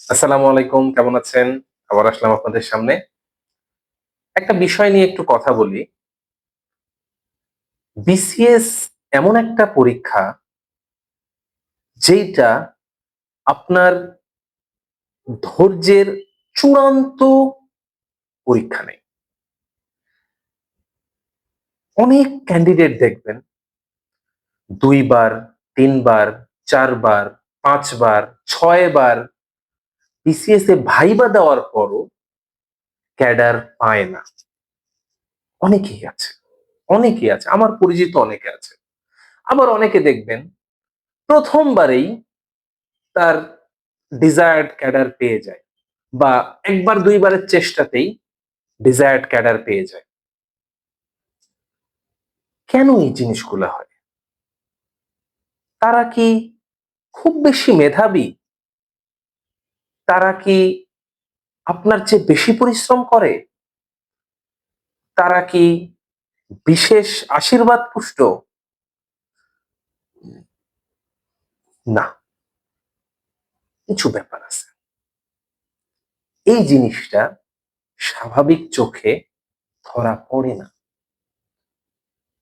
আসসালামু আলাইকুম, কেমন আছেন? আবার আসলাম আপনাদের সামনে। একটা বিষয় নিয়ে একটু কথা বলি। বিসিএস এমন একটা পরীক্ষা যেইটা আপনার ধৈর্যের চূড়ান্ত পরীক্ষা নেয়। অনেক ক্যান্ডিডেট দেখবেন ২ বার, ৩ বার, ৪ বার, ৫ বার, ৬ বার বিসিএস এ ভাইবা দেওয়ার পরও ক্যাডার পায় না। অনেকেই আছে, অনেকেই আছে। আমার পরিচিত অনেকে আছে। আবার অনেকে দেখবেন ১ম বারেই তার ডিজায়ার্ড ক্যাডার পেয়ে যায় বা একবার ২ বারের চেষ্টাতেই ডিজায়ার্ড ক্যাডার পেয়ে যায়। কেন এই জিনিসগুলো হয়? তারা কি খুব বেশি মেধাবী? তারা কি আপনার চেয়ে বেশি পরিশ্রম করে? তারা কি বিশেষ আশীর্বাদ পুষ্ট? না, কিছু ব্যাপার আছে। এই জিনিসটা স্বাভাবিক চোখে ধরা পড়ে না।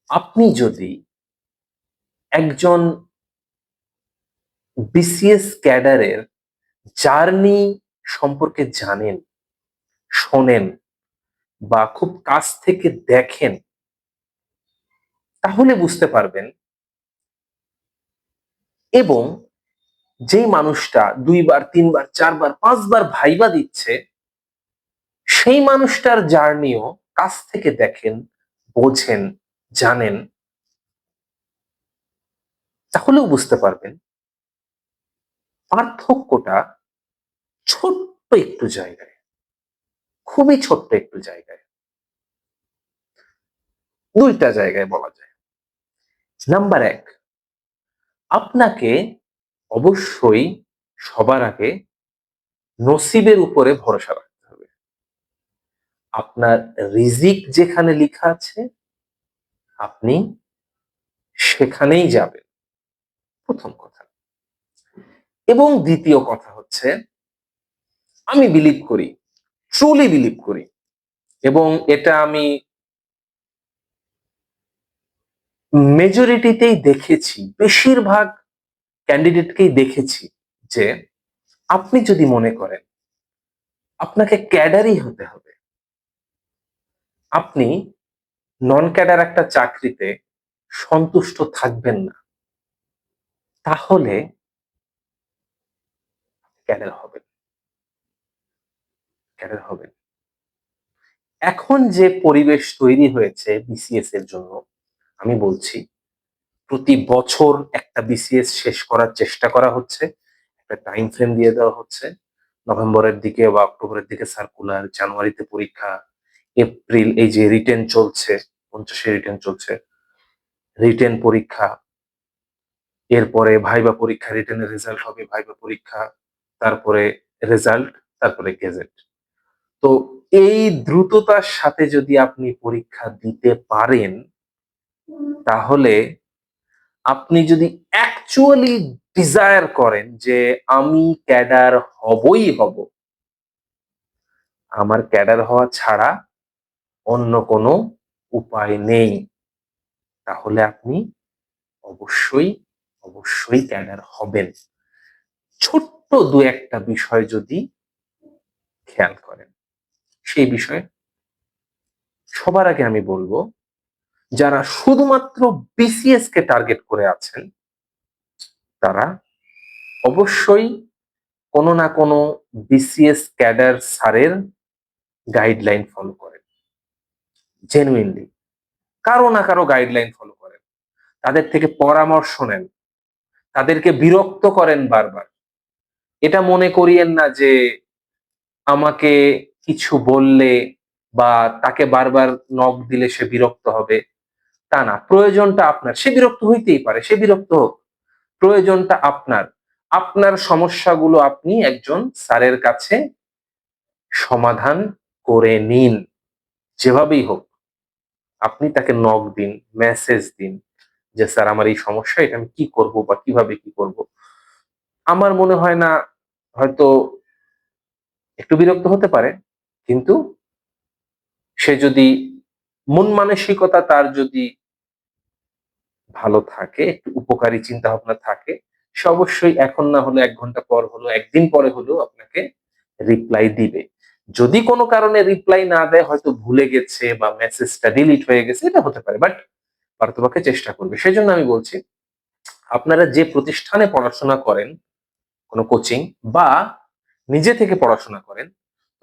আপনি যদি একজন বিসিএস ক্যাডারের জার্নি সম্পর্কে জানেন, শোনেন বা খুব কাছ থেকে দেখেন, তাহলে বুঝতে পারবেন এবং যেই মানুষটা ২ বার, ৩ বার, ৪ বার, ৫ বার ভাইবা দিচ্ছে, সেই মানুষটার জার্নিও কাছ থেকে দেখেন, বোঝেন, জানেন, তাহলেও বুঝতে পারবেন পার্থক্যটা ছোট্ট একটু জায়গায়, খুবই ছোট্ট একটু জায়গায়। ২ টা জায়গায় বলা যায়। নাম্বার ১, আপনাকে অবশ্যই সবার আগে নসিবের উপরে ভরসা রাখতে হবে। আপনার রিজিক যেখানে লিখা আছে আপনি সেখানেই যাবেন। ১ম কথা। এবং ২য় কথা হচ্ছে আমি বিলিভ করি, ট্রুলি বিলিভ করি এবং এটা আমি মেজরিটিতেই দেখেছি, বেশিরভাগ ক্যান্ডিডেটকেই দেখেছি যে আপনি যদি মনে করেন আপনাকে ক্যাডারই হতে হবে, আপনি নন ক্যাডার একটা চাকরিতে সন্তুষ্ট থাকবেন না। তাহলে ক্যাডার হবেন, ক্যাডার হবেন। এখন যে পরিবেশ তৈরি হয়েছে বিসিএস এর জন্য, আমি বলছি প্রতি বছর একটা বিসিএস শেষ করার চেষ্টা করা হচ্ছে। একটা টাইম ফ্রেম দিয়ে দেওয়া হচ্ছে। নভেম্বরের দিকে বা অক্টোবরের দিকে সার্কুলার, জানুয়ারিতে পরীক্ষা, এপ্রিল এই যে রিটেন চলছে, ৫০ এ রিটেন চলছে। রিটেন পরীক্ষা, এরপরে ভাইবা পরীক্ষা, রিটেনের রেজাল্ট হবে, ভাইবা পরীক্ষা, তারপরে রেজাল্ট, তারপরে গেজেট। তো এই দ্রুততার সাথে যদি আপনি পরীক্ষা দিতে পারেন, তাহলে আপনি যদি অ্যাকচুয়ালি ডিজায়ার করেন যে আমি ক্যাডার হবই হব, আমার ক্যাডার হওয়া ছাড়া অন্য কোনো উপায় নেই, তাহলে আপনি অবশ্যই, অবশ্যই ক্যাডার হবেন। ছোট্ট ২-১ টা বিষয় যদি খেয়াল করেন। সেই বিষয়ে সবার আগে আমি বলব, যারা শুধুমাত্র বিসিএস কে টার্গেট করে আছেন, তারা অবশ্যই কোনো না কোনো বিসিএস ক্যাডার স্যারের গাইডলাইন ফলো করেন। জেনুইনলি। কারো না কারো গাইডলাইন ফলো করেন। তাদের থেকে পরামর্শ নেন। তাদেরকে বিরক্ত করেন বারবার। এটা মনে করিয়েন না যে আমাকে কিছু বললে বা তাকে বারবার নক দিলে সে বিরক্ত হবে। তা না। প্রয়োজনটা আপনার। সে বিরক্ত হইতেই পারে। সে বিরক্ত হোক। প্রয়োজনটা আপনার। আপনার সমস্যাগুলো আপনি একজন স্যারের কাছে সমাধান করে নিন। যেভাবেই হোক। আপনি তাকে নক দিন, মেসেজ দিন যে, "স্যার আমার এই সমস্যা, এটা আমি কি করব বা কিভাবে কি করব?" আমার মনে হয় না হয়তো একটু বিরক্ত হতে পারে, কিন্তু সে যদি মন মানসিকতা তার যদি ভালো থাকে, একটু উপকারী চিন্তা ভাবনা থাকে, সে অবশ্যই এখন না হলে ১ ঘন্টা পর হলো, ১ দিন পরে হলেও আপনাকে রিপ্লাই দিবে। যদি কোনো কারণে রিপ্লাই না দেয়, হয়তো ভুলে গেছে বা মেসেজটা ডিলিট হয়ে গেছে, এটা হতে পারে। বাট পারতপক্ষে চেষ্টা করবে। সেজন্য আমি বলছি, আপনারা যে প্রতিষ্ঠানে পড়াশোনা করেন, কোনো কোচিং বা নিজে থেকে পড়াশোনা করেন,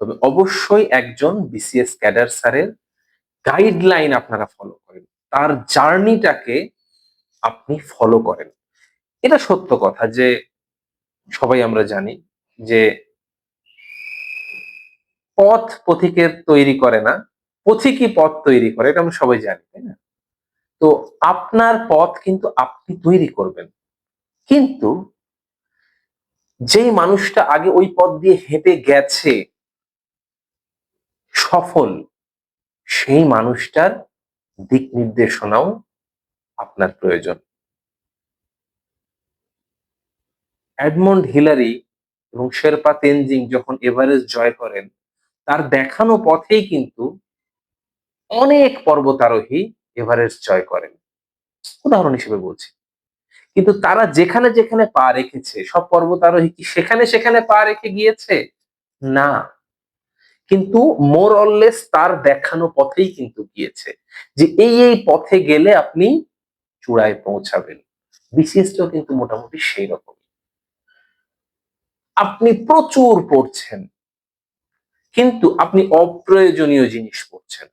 তবে অবশ্যই একজন বিসিএস ক্যাডার স্যারের গাইডলাইন আপনারা ফলো করেন। তার জার্নিটাকে আপনি ফলো করেন। এটা সত্য কথা যে সবাই আমরা জানি যে পথ পথিকের তৈরি করে না, পথিকই পথ তৈরি করে। এটা আমরা সবাই জানি, তাই না? তো আপনার পথ কিন্তু আপনি তৈরি করবেন। কিন্তু যেই মানুষটা আগে ওই পথ দিয়ে হেঁটে গেছে, সফল, সেই মানুষটার দিক নির্দেশনাও আপনার প্রয়োজন। এডমন্ড হিলারি এবং শেরপা তেনজিং যখন এভারেস্ট জয় করেন, তার দেখানো পথেই কিন্তু অনেক পর্বতারোহী এভারেস্ট জয় করেন। উদাহরণ হিসেবে বলছি। কিন্তু তারা যেখানে যেখানে পা রেখেছে, সব পর্বতারোহী কি সেখানে সেখানে পা রেখে গিয়েছে? না। কিন্তু মোর অর লেস তার দেখানো পথেই কিন্তু গিয়েছে। যে এই পথে গেলে আপনি চূড়ায় পৌঁছাবেন। বিসিএস টাও কিন্তু মোটামুটি সেই রকম। আপনি প্রচুর পড়ছেন, কিন্তু আপনি অপ্রয়োজনীয় জিনিস পড়ছেন।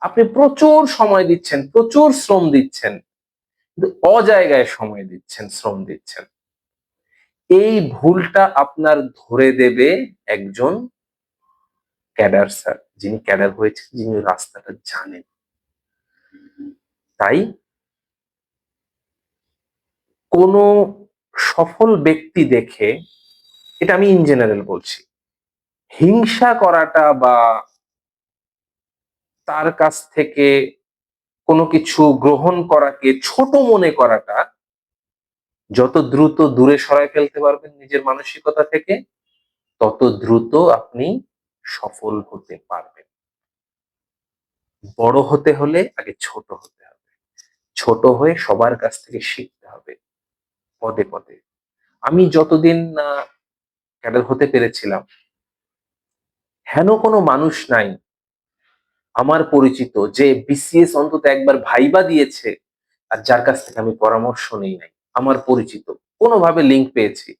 আপনি প্রচুর সময় দিচ্ছেন, প্রচুর শ্রম দিচ্ছেন, কিন্তু অজায়গায় সময় দিচ্ছেন, শ্রম দিচ্ছেন। এই ভুলটা আপনার ধরে দেবে একজন ক্যাডার স্যার, যিনি ক্যাডার হয়েছেন, যিনি রাস্তাটা জানেন। তাই কোন সফল ব্যক্তি দেখে, এটা আমি ইন জেনারেল বলছি, হিংসা করাটা বা তার কাছ থেকে কোনো কিছু গ্রহণ করাকে ছোট মনে করাটা যত দ্রুত দূরে সরায় ফেলতে পারবেন নিজের মানসিকতা থেকে, তত দ্রুত আপনি সফল হতে পারবেন। বড় হতে হলে আগে ছোট হতে হবে। ছোট হয়ে সবার কাছ থেকে শিখতে হবে পদে পদে। আমি যতদিন না ক্যাডার হতে পেরেছিলাম, হেন কোনো মানুষ নাই আমার পরিচিত যে বিসিএস অন্তত একবার ভাইবা দিয়েছে আর যার কাছ থেকে আমি পরামর্শ নেই নাই। আমার পরিচিত কোনোভাবে লিংক পেয়েছি,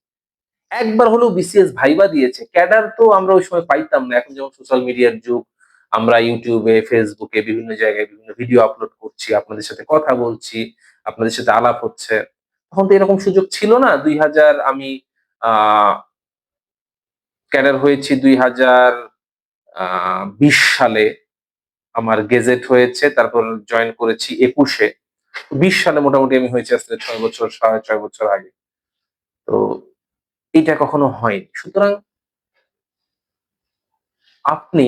একবার হলেও বিসিএস ভাইবা দিয়েছে। ক্যাডার তো আমরা ওই সময় পাইতাম না। এখন যেমন সোশ্যাল মিডিয়ার যুগ, আমরা ইউটিউবে, ফেসবুকে বিভিন্ন জায়গায় বিভিন্ন ভিডিও আপলোড করছি, আপনাদের সাথে কথা বলছি, আপনাদের সাথে আলাপ হচ্ছে। তখন তো এরকম সুযোগ ছিল না। ২০০০ আমি ক্যাডার হয়েছি ২০২০ সালে, আমার গেজেট হয়েছে, তারপর জয়েন করেছি ২১-এ। ২০ সালে মোটামুটি আমি হয়েছি আসলে ৬ বছর, ৬.৫ বছর আগে। তো এটা কখনো হয়নি। সুতরাং আপনি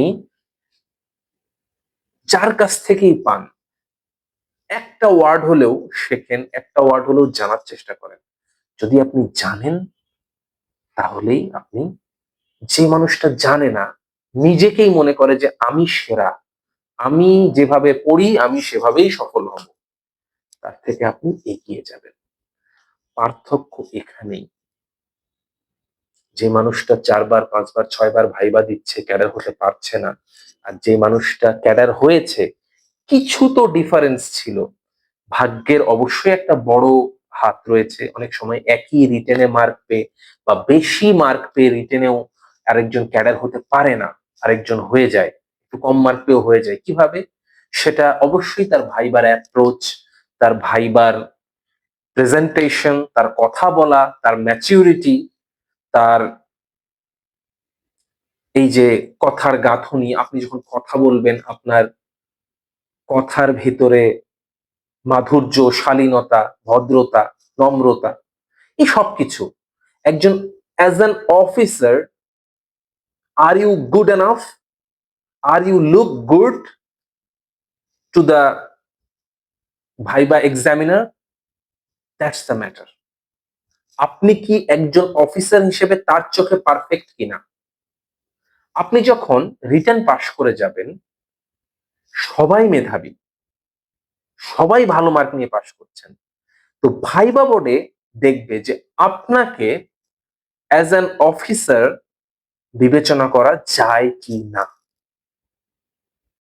যার কাছ থেকেই পান, একটা ওয়ার্ড হলেও শেখেন, একটা ওয়ার্ড হলেও জানার চেষ্টা করেন। যদি আপনি জানেন, তাহলেই আপনি, যে মানুষটা জানে না, নিজেকেই মনে করে যে আমি সেরা, আমি যেভাবে পড়ি আমি সেভাবেই সফল হব, তার থেকে আপনি এগিয়ে যাবেন। পার্থক্য এখানেই। যে মানুষটা ৪ বার, ৫ বার, ৬ বার ভাইবা দিচ্ছে, ক্যাডার হতে পারছে না, আর যে মানুষটা ক্যাডার হয়েছে, কিছু তো ডিফারেন্স ছিল। ভাগ্যের অবশ্যই একটা বড় হাত রয়েছে। অনেক সময় একই রিটেনে মার্ক পেয়ে বা বেশি মার্ক পেয়ে রিটেনেও আরেকজন ক্যাডার হতে পারে না, আরেকজন হয়ে যায়। একটু কম মার্ক পেয়েও হয়ে যায়। কিভাবে? সেটা অবশ্যই তার ভাইবার অ্যাপ্রোচ, তার ভাইবার প্রেজেন্টেশন, তার কথা বলা, তার ম্যাচিউরিটি, তার এই যে কথার গাঁথুনি, আপনি যখন কথা বলবেন, আপনার কথার ভেতরে মাধুর্য, শালীনতা, ভদ্রতা, নম্রতা, এই সবকিছু। একজন as an officer, are you good enough? Are you look good to the viva examiner? That's the matter. আপনি কি একজন অফিসার হিসেবে তার চোখে পারফেক্ট কিনা? আপনি যখন রিটেন পাশ করে যাবেন, সবাই মেধাবী, সবাই ভালো মার্ক নিয়ে পাশ করছেন। তো ভাইবা বোর্ডে দেখবে যে আপনাকে অ্যাজ অ্যান অফিসার বিবেচনা করা যায় কি না।